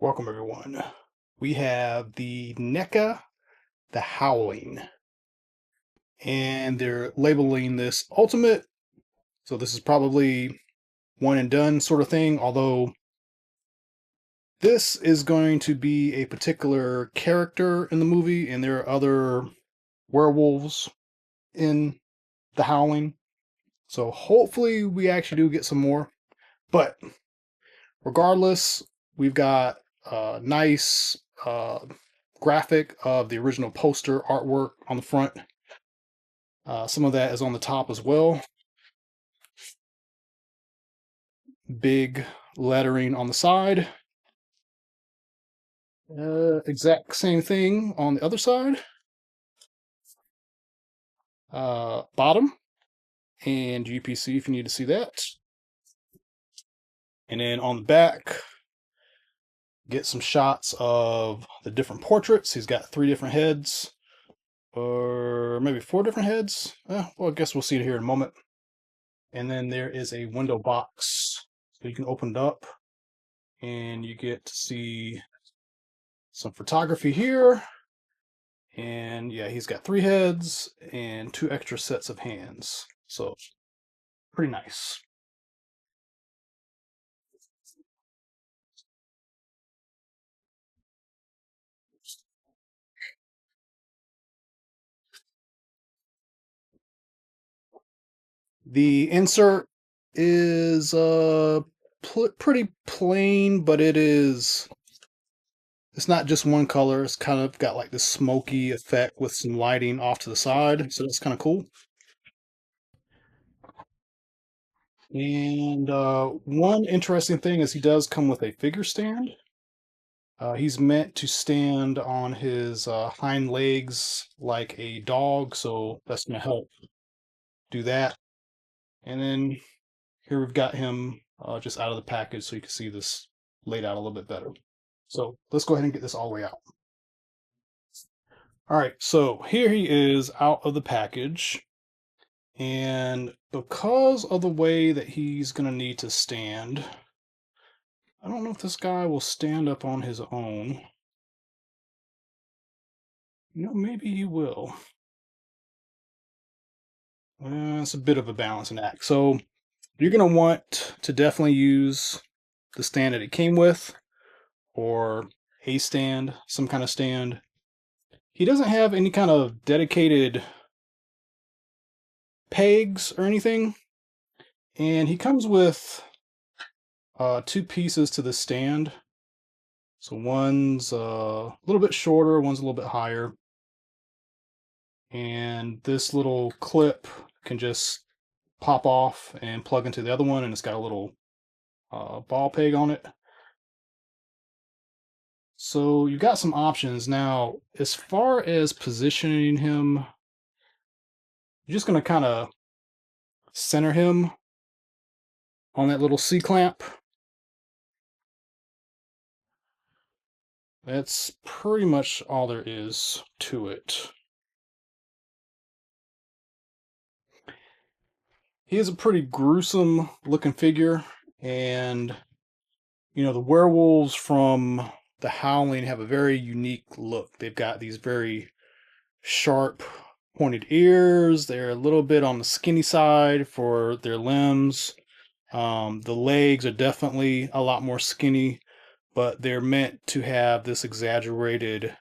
Welcome everyone. We have the NECA The Howling, and they're labeling this ultimate. So this is probably one and done sort of thing, although this is going to be a particular character in the movie, and there are other werewolves in The Howling. So hopefully we actually do get some more. But regardless, we've got a nice graphic of the original poster artwork on the front. Some of that is on the top as well. Big lettering on the side. Exact same thing on the other side. Bottom and UPC if you need to see that. And then on the back, get some shots of the different portraits. He's got 3 different heads, or maybe 4 different heads. Well, I guess we'll see it here in a moment. And then there is a window box, so you can open it up and you get to see some photography here. And yeah, he's got 3 heads and 2 extra sets of hands. So pretty nice. The insert is pretty plain, but it's not just one color. It's kind of got like this smoky effect with some lighting off to the side, so that's kind of cool. And one interesting thing is he does come with a figure stand. He's meant to stand on his hind legs like a dog, so that's going to help do that. And then here we've got him just out of the package so you can see this laid out a little bit better. So let's go ahead and get this all the way out. All right, so here he is out of the package. And because of the way that he's going to need to stand, I don't know if this guy will stand up on his own. Maybe he will. It's a bit of a balancing act. So you're going to want to definitely use the stand that it came with, or a stand, some kind of stand. He doesn't have any kind of dedicated pegs or anything, and he comes with 2 pieces to the stand. So one's a little bit shorter, one's a little bit higher. And this little clip can just pop off and plug into the other one, and it's got a little ball peg on it. So you've got some options. Now, as far as positioning him, you're just going to kind of center him on that little C-clamp. That's pretty much all there is to it. He is a pretty gruesome looking figure, and the werewolves from The Howling have a very unique look. They've got these very sharp, pointed ears. They're a little bit on the skinny side for their limbs. The legs are definitely a lot more skinny, but they're meant to have this exaggerated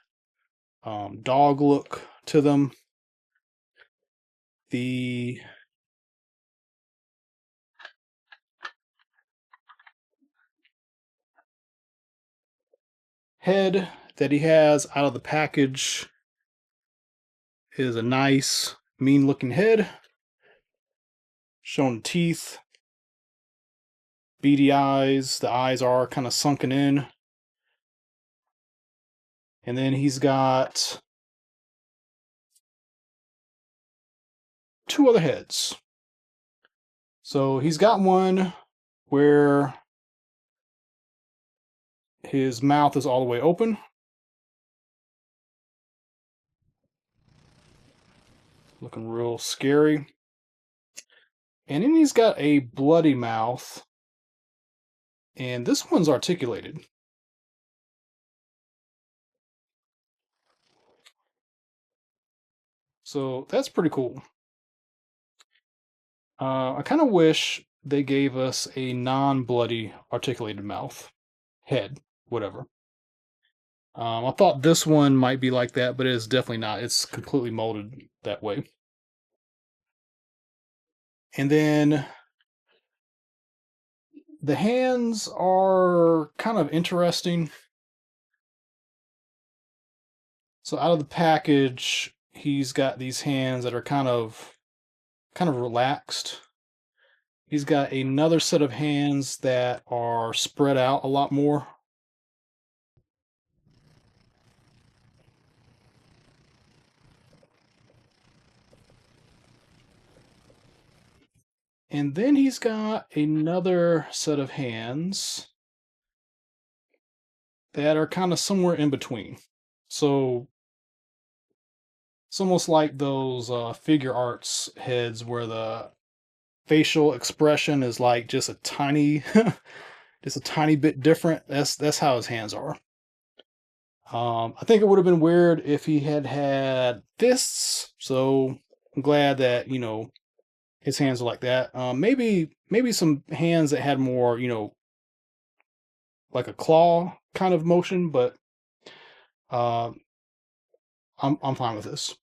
dog look to them. The head that he has out of the package is a nice, mean looking head. Showing teeth, beady eyes. The eyes are kind of sunken in. And then he's got 2 other heads. So he's got one where his mouth is all the way open. Looking real scary. And then he's got a bloody mouth. And this one's articulated. So that's pretty cool. I kind of wish they gave us a non-bloody articulated mouth, head, whatever. I thought this one might be like that, but it is definitely not. It's completely molded that way. And then the hands are kind of interesting. So out of the package, he's got these hands that are kind of relaxed. He's got another set of hands that are spread out a lot more. And then he's got another set of hands that are kind of somewhere in between. So it's almost like those figure arts heads where the facial expression is like just a tiny, just a tiny bit different. That's how his hands are. I think it would have been weird if he had had fists. So I'm glad that his hands are like that. Maybe some hands that had more like a claw kind of motion, but uh, I'm fine with this.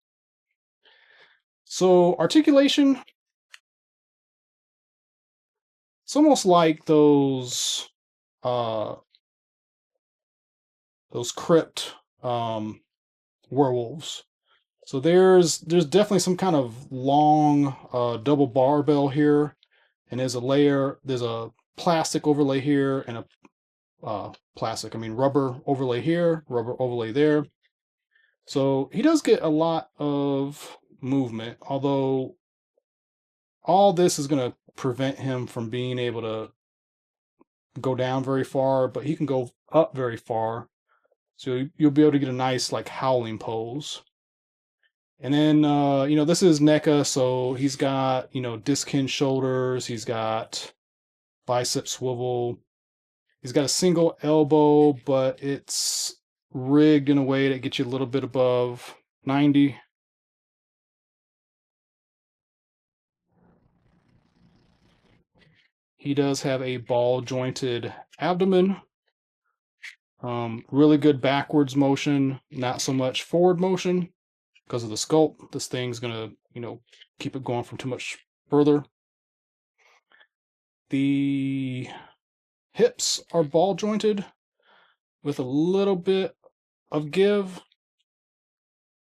So articulation, it's almost like uh those crypt werewolves. So there's definitely some kind of long double barbell here, and there's a plastic overlay here, and a rubber overlay here, rubber overlay there. So he does get a lot of movement, although all this is going to prevent him from being able to go down very far, but he can go up very far. So you'll be able to get a nice like howling pose. And then this is NECA, so he's got disc hinge shoulders, he's got bicep swivel, he's got a single elbow, but it's rigged in a way that gets you a little bit above 90. He does have a ball jointed abdomen. Really good backwards motion, not so much forward motion because of the sculpt. This thing's gonna, keep it going from too much further. The hips are ball jointed with a little bit of give.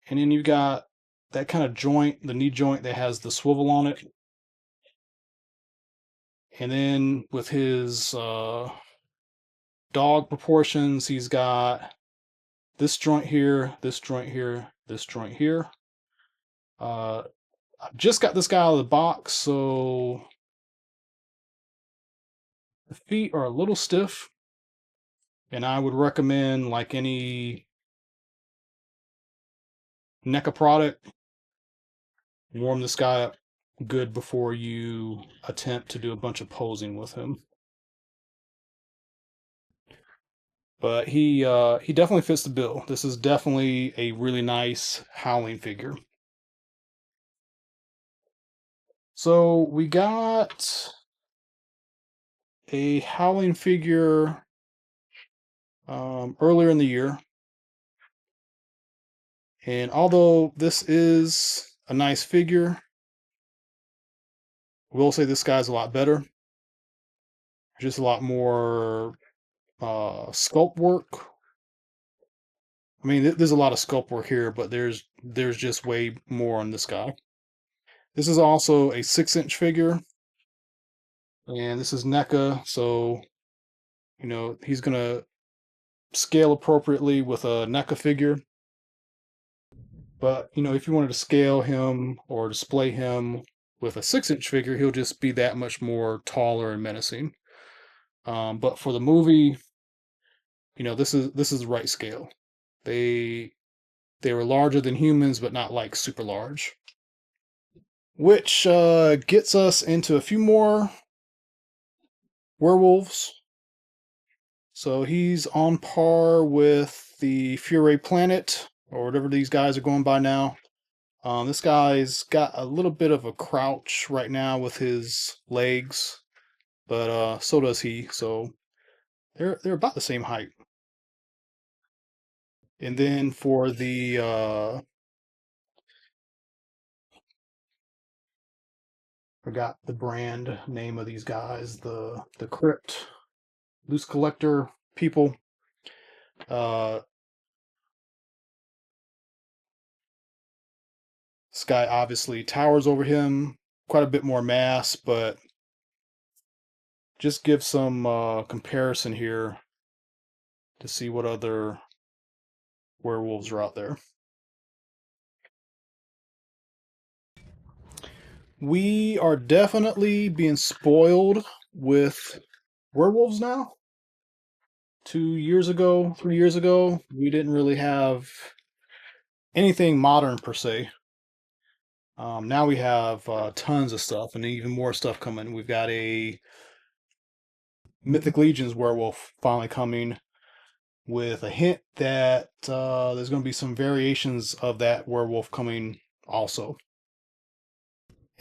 And then you've got that kind of joint, the knee joint that has the swivel on it. And then with his dog proportions, he's got this joint here, this joint here, this joint here. I just got this guy out of the box, so the feet are a little stiff. And I would recommend, like any NECA product, warm this guy up good before you attempt to do a bunch of posing with him. But he definitely fits the bill. This is definitely a really nice Howling figure. So we got a Howling figure earlier in the year. And although this is a nice figure, I will say this guy's a lot better. Just a lot more sculpt work. I mean, there's a lot of sculpt work here, but there's just way more on this guy. This is also a 6-inch figure, and this is NECA, so he's gonna scale appropriately with a NECA figure. But if you wanted to scale him or display him with a 6-inch figure, he'll just be that much more taller and menacing. But for the movie, this is the right scale. They were larger than humans, but not like super large. Which gets us into a few more werewolves. So he's on par with the Fury Planet, or whatever these guys are going by now. This guy's got a little bit of a crouch right now with his legs, but so does he. So they're about the same height. And then for the forgot the brand name of these guys, the Crypt loose collector people. Uh, this guy obviously towers over him, quite a bit more mass, but just give some comparison here to see what other werewolves are out there. We are definitely being spoiled with werewolves now. 2 years ago, 3 years ago, we didn't really have anything modern per se. Now we have tons of stuff and even more stuff coming. We've got a Mythic Legions werewolf finally coming with a hint that there's going to be some variations of that werewolf coming also.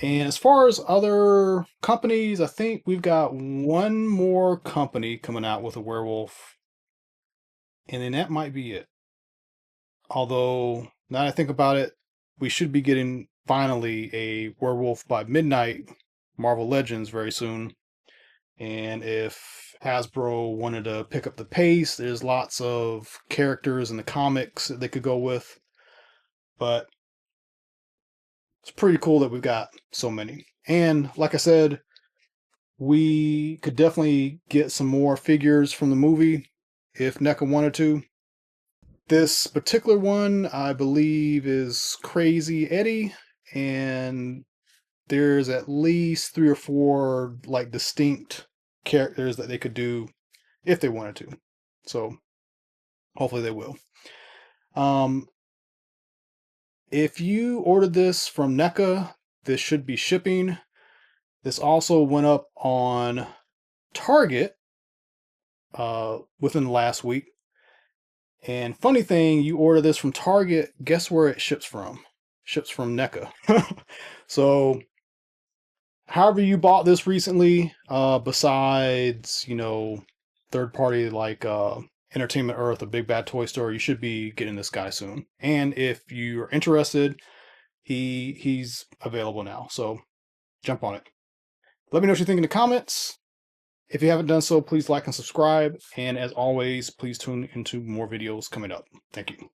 And as far as other companies, I think we've got one more company coming out with a werewolf, and then that might be it. Although, now that I think about it, we should be getting finally a Werewolf by Midnight Marvel Legends very soon. And if Hasbro wanted to pick up the pace, there's lots of characters in the comics that they could go with. But it's pretty cool that we've got so many. And like I said, we could definitely get some more figures from the movie if NECA wanted to. This particular one, I believe, is Crazy Eddie, and there's at least 3 or 4 like distinct characters that they could do if they wanted to. So hopefully they will. If you ordered this from NECA, this should be shipping. This also went up on Target within the last week. And funny thing, you order this from Target, guess where it ships from? Ships from NECA. So, however you bought this recently, besides, third party like Entertainment Earth, a Big Bad Toy Store, you should be getting this guy soon. And if you're interested, he's available now. So, jump on it. Let me know what you think in the comments. If you haven't done so, please like and subscribe. And as always, please tune into more videos coming up. Thank you.